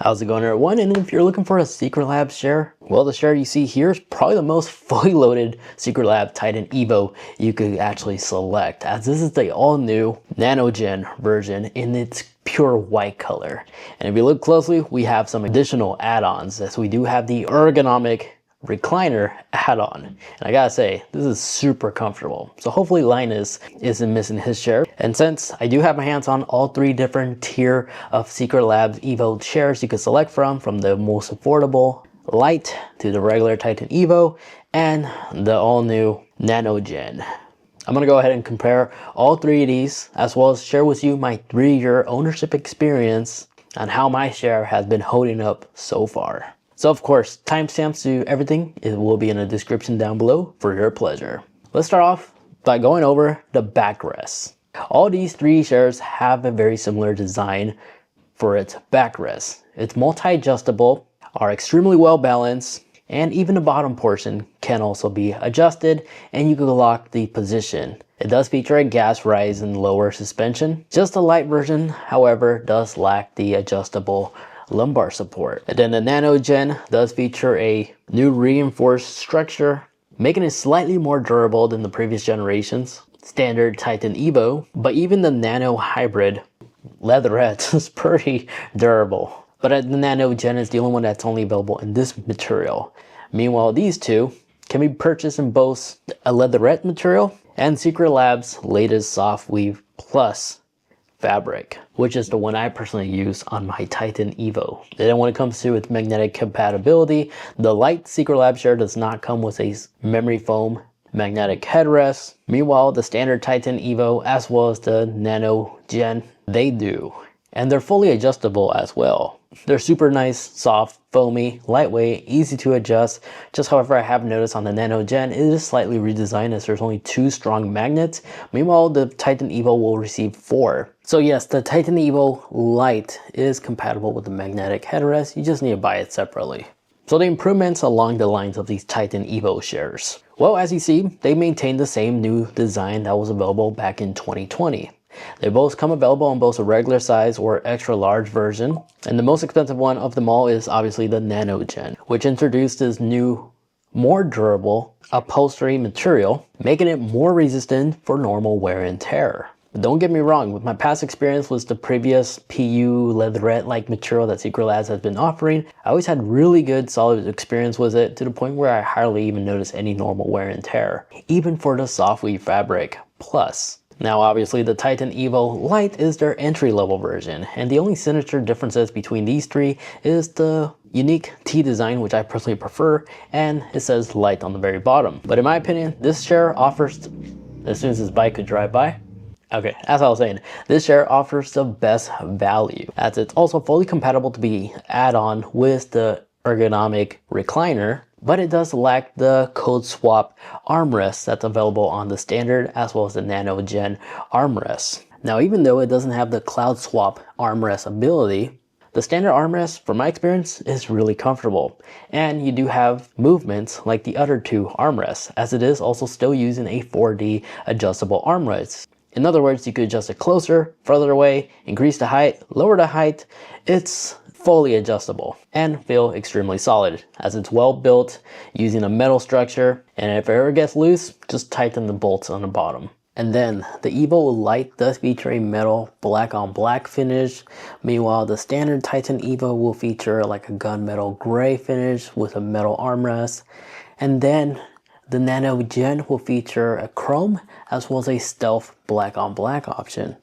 How's it going, everyone? And if you're looking for a Secretlab share, well, the share you see here is probably the most fully loaded Secretlab TITAN Evo you could actually select, as this is the all-new Nano Gen version in its pure white color. And if you look closely, we have some additional add-ons, as we do have the ergonomic recliner add-on, and I gotta say, this is super comfortable. So hopefully Linus isn't missing his share. And since I do have my hands on all three different tier of Secretlab Evo shares you can select from the most affordable Lite to the regular TITAN Evo and the all-new Nano Gen, I'm gonna go ahead and compare all three of these, as well as share with you my 3-year ownership experience on how my share has been holding up so far. So of course, timestamps to everything, it will be in the description down below for your pleasure. Let's start off by going over the backrest. All these three shares have a very similar design for its backrest. It's multi-adjustable, are extremely well balanced, and even the bottom portion can also be adjusted, and you can lock the position. It does feature a gas rise and lower suspension. Just the Lite version, however, does lack the adjustable lumbar support. And then the Nano Gen does feature a new reinforced structure, making it slightly more durable than the previous generations standard TITAN Evo, but even the Nano Hybrid leatherette is pretty durable. But the Nano Gen is the only one that's only available in this material. Meanwhile, these two can be purchased in both a leatherette material and Secretlab's latest Soft Weave Plus fabric, which is the one I personally use on my TITAN Evo. Then when it comes to its magnetic compatibility, the Lite Secretlab share does not come with a memory foam magnetic headrest. Meanwhile, the standard TITAN Evo as well as the Nano Gen, they do. And they're fully adjustable as well. They're super nice, soft, foamy, lightweight, easy to adjust. Just however, I have noticed on the Nano Gen, it is slightly redesigned as there's only 2 strong magnets. Meanwhile, the TITAN Evo will receive 4. So yes, the TITAN Evo Lite is compatible with the magnetic headrest. You just need to buy it separately. So the improvements along the lines of these TITAN Evo shares. Well, as you see, they maintain the same new design that was available back in 2020. They both come available on both a regular size or extra large version. And the most expensive one of them all is obviously the Nano Gen, which introduced this new, more durable upholstery material, making it more resistant for normal wear and tear. But don't get me wrong, with my past experience with the previous PU leatherette-like material that Secretlab has been offering, I always had really good solid experience with it, to the point where I hardly even noticed any normal wear and tear, even for the soft weave fabric plus. Now obviously the TITAN Evo Lite is their entry-level version, and the only signature differences between these three is the unique T design, which I personally prefer, and it says Lite on the very bottom. But in my opinion, this share offers, as soon as this bike could drive by, okay, as I was saying, this share offers the best value, as it's also fully compatible to be add-on with the ergonomic recliner, but it does lack the code swap armrest that's available on the standard as well as the Nano Gen armrest. Now, even though it doesn't have the cloud swap armrest ability, the standard armrest, from my experience, is really comfortable. And you do have movements like the other two armrests, as it is also still using a 4D adjustable armrest. In other words, you could adjust it closer, further away, increase the height, lower the height. It's fully adjustable and feel extremely solid, as it's well built using a metal structure, and if it ever gets loose, just tighten the bolts on the bottom. And then the Evo Lite does feature a metal black on black finish. Meanwhile, the standard TITAN Evo will feature like a gunmetal gray finish with a metal armrest. And then the Nano Gen will feature a chrome as well as a stealth black on black option.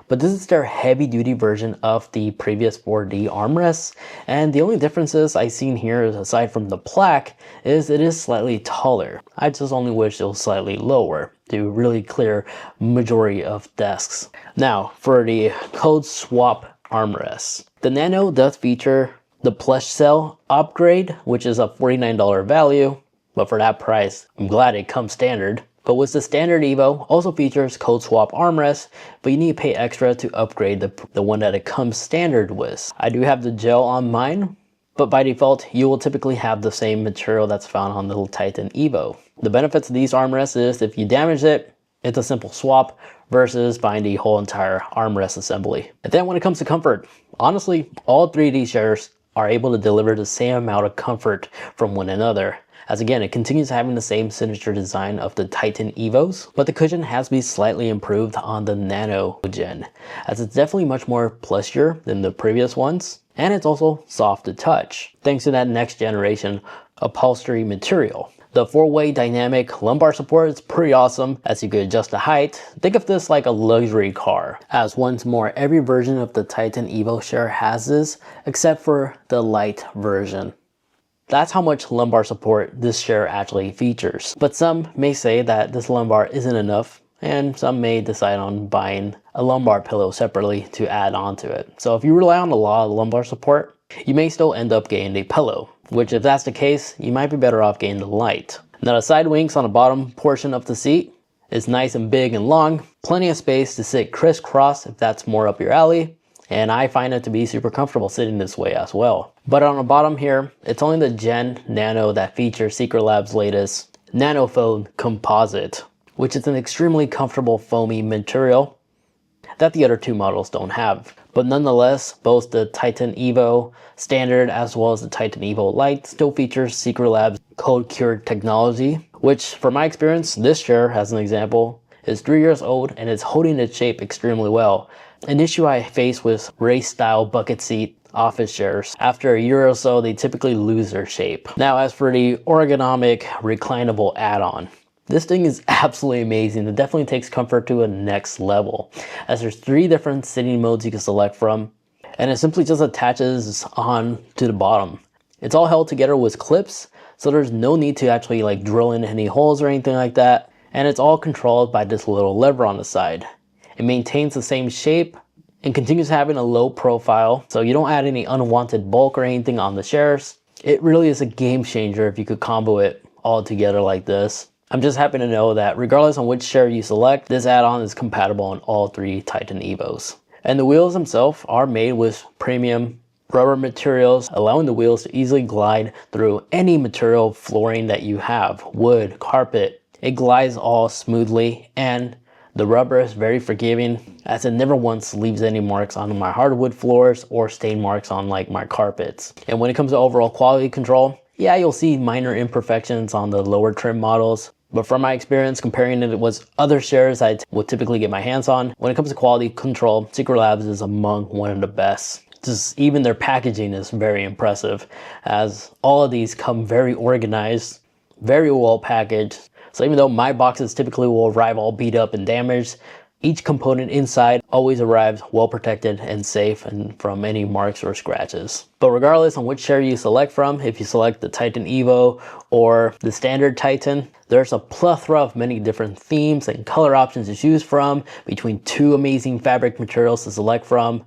But this is their heavy duty version of the previous 4D armrests, and the only differences I've seen here, aside from the plaque, is it is slightly taller. I just only wish it was slightly lower to really clear majority of desks. Now for the code swap armrests. The Nano does feature the PlushCell upgrade, which is a $49 value, but for that price, I'm glad it comes standard. But with the standard Evo, also features code swap armrest, but you need to pay extra to upgrade the one that it comes standard with. I do have the gel on mine, but by default, you will typically have the same material that's found on the TITAN Evo. The benefits of these armrests is if you damage it, it's a simple swap versus buying the whole entire armrest assembly. And then when it comes to comfort, Honestly, all three of these chairs are able to deliver the same amount of comfort from one another. As again, it continues having the same signature design of the Titan Evos, but the cushion has been slightly improved on the Nano Gen, as it's definitely much more plushier than the previous ones, and it's also soft to touch, thanks to that next generation upholstery material. The 4-way dynamic lumbar support is pretty awesome, as you could adjust the height. Think of this like a luxury car. As once more, every version of the Titan Evo chair has this, except for the Lite version. That's how much lumbar support this chair actually features. But some may say that this lumbar isn't enough, and some may decide on buying a lumbar pillow separately to add on to it. So if you rely on a lot of lumbar support, you may still end up getting a pillow, which if that's the case, you might be better off getting the Lite. Now the side wings on the bottom portion of the seat is nice and big and long, plenty of space to sit crisscross if that's more up your alley. And I find it to be super comfortable sitting this way as well. But on the bottom here, it's only the Gen Nano that features Secretlab's latest Nano Foam composite, which is an extremely comfortable foamy material that the other two models don't have. But nonetheless, both the Titan Evo Standard as well as the Titan Evo Lite still features Secretlab's cold cured technology, which from my experience, this chair as an example, is 3 years old and it's holding its shape extremely well. An issue I face with race-style bucket seat office chairs. After a year or so, they typically lose their shape. Now, as for the ergonomic reclinable add-on, this thing is absolutely amazing. It definitely takes comfort to a next level, as there's 3 different sitting modes you can select from, and it simply just attaches on to the bottom. It's all held together with clips, so there's no need to actually like drill in any holes or anything like that, and it's all controlled by this little lever on the side. It maintains the same shape and continues having a low profile, so you don't add any unwanted bulk or anything on the chairs. It really is a game changer if you could combo it all together like this. I'm just happy to know that regardless on which chair you select, this add-on is compatible on all 3 Titan Evos. And the wheels themselves are made with premium rubber materials, allowing the wheels to easily glide through any material flooring that you have, wood, carpet. It glides all smoothly, and the rubber is very forgiving, as it never once leaves any marks on my hardwood floors or stain marks on like my carpets. And when it comes to overall quality control, yeah, you'll see minor imperfections on the lower trim models, but from my experience comparing it with other chairs I would typically get my hands on, when it comes to quality control, Secretlab is among one of the best. Just even their packaging is very impressive, as all of these come very organized, very well packaged. So even though my boxes typically will arrive all beat up and damaged, each component inside always arrives well protected and safe and from any marks or scratches. But regardless on which chair you select from, if you select the Titan Evo or the standard Titan, there's a plethora of many different themes and color options to choose from, between 2 amazing fabric materials to select from,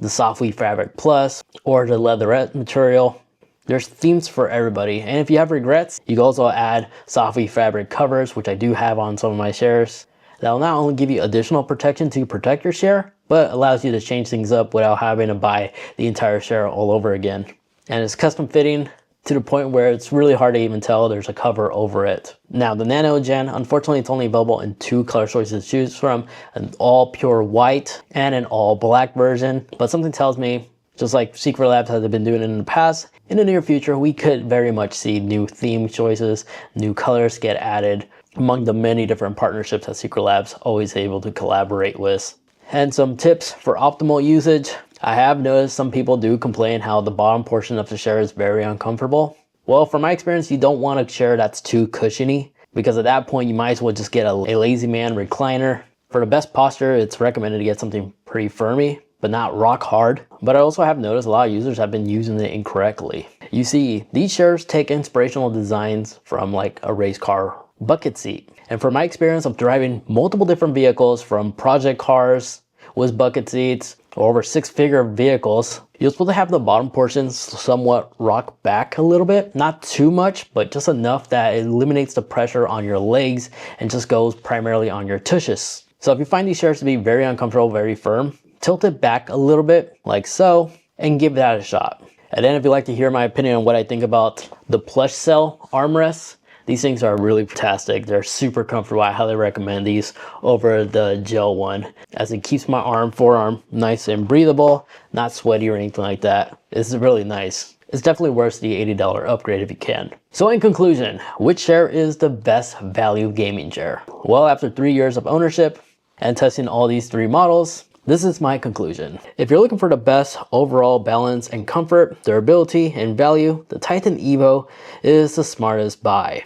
the Softly Fabric Plus or the Leatherette material. There's themes for everybody, and if you have regrets, you can also add Softly Fabric covers, which I do have on some of my chairs. That will not only give you additional protection to protect your chair, but allows you to change things up without having to buy the entire chair all over again. And it's custom fitting to the point where it's really hard to even tell there's a cover over it. Now the Nano Gen, unfortunately it's only available in 2 color choices to choose from, an all pure white and an all black version, but something tells me, just like Secretlab has been doing in the past, in the near future we could very much see new theme choices, new colors get added among the many different partnerships that Secretlab's always able to collaborate with. And some tips for optimal usage. I have noticed some people do complain how the bottom portion of the chair is very uncomfortable. Well, from my experience, you don't want a chair that's too cushiony, because at that point you might as well just get a lazy man recliner. For the best posture, it's recommended to get something pretty firmy, but not rock hard. But I also have noticed a lot of users have been using it incorrectly. You see, these chairs take inspirational designs from like a race car bucket seat. And from my experience of driving multiple different vehicles, from project cars with bucket seats or over 6-figure vehicles, you're supposed to have the bottom portions somewhat rock back a little bit. Not too much, but just enough that it eliminates the pressure on your legs and just goes primarily on your tushes. So if you find these chairs to be very uncomfortable, very firm, tilt it back a little bit like so and give that a shot. And then if you'd like to hear my opinion on what I think about the PlushCell Armrest, These things are really fantastic. They're super comfortable. I highly recommend these over the gel one, as it keeps my forearm nice and breathable, not sweaty or anything like that. It's really nice. It's definitely worth the $80 upgrade if you can. So in conclusion, which chair is the best value gaming chair? Well, after 3 years of ownership and testing all these 3 models, this is my conclusion. If you're looking for the best overall balance and comfort, durability, and value, the Titan Evo is the smartest buy.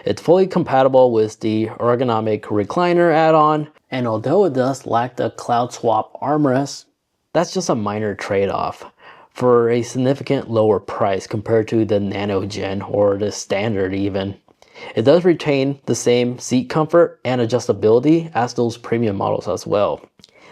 It's fully compatible with the ergonomic recliner add-on, and although it does lack the cloud swap armrest, that's just a minor trade-off for a significant lower price compared to the Nano Gen or the standard even. It does retain the same seat comfort and adjustability as those premium models as well.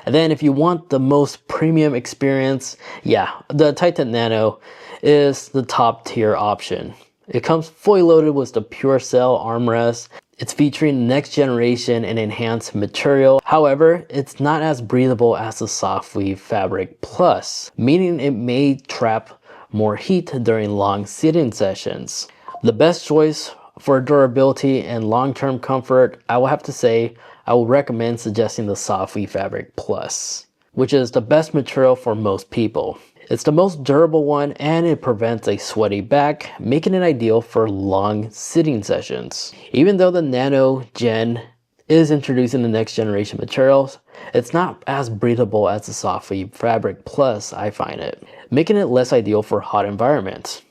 And then if you want the most premium experience, yeah, the Titan Nano is the top tier option. It comes fully loaded with the PlushCell Armrest. It's featuring next generation and enhanced material. However, it's not as breathable as the Soft Weave Fabric Plus, meaning it may trap more heat during long sitting sessions. The best choice for durability and long-term comfort, I will have to say, I will recommend suggesting the Soft Weave Fabric Plus, which is the best material for most people. It's the most durable one, and it prevents a sweaty back, making it ideal for long sitting sessions. Even though the Nano Gen is introducing the next generation materials, it's not as breathable as the Soft Weave Fabric Plus, I find it, making it less ideal for hot environments.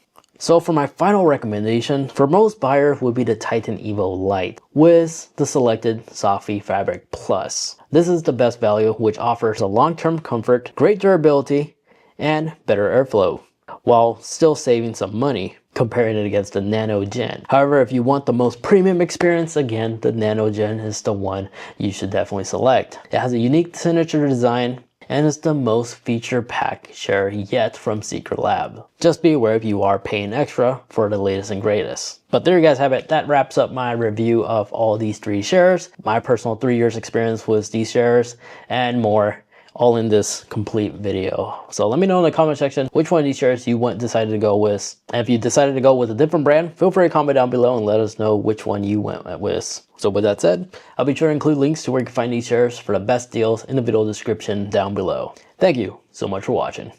So for my final recommendation, for most buyers would be the Titan Evo Lite with the selected Soft Weave Fabric Plus. This is the best value, which offers a long-term comfort, great durability, and better airflow, while still saving some money comparing it against the Nano Gen. However, if you want the most premium experience, again, the Nano Gen is the one you should definitely select. It has a unique signature design, and it's the most feature-packed chair yet from Secretlab. Just be aware if you are paying extra for the latest and greatest. But there you guys have it. That wraps up my review of all these 3 chairs, my personal 3 years experience with these chairs, and more, all in this complete video. So let me know in the comment section which one of these chairs you decided to go with. And if you decided to go with a different brand, feel free to comment down below and let us know which one you went with. So with that said, I'll be sure to include links to where you can find these chairs for the best deals in the video description down below. Thank you so much for watching.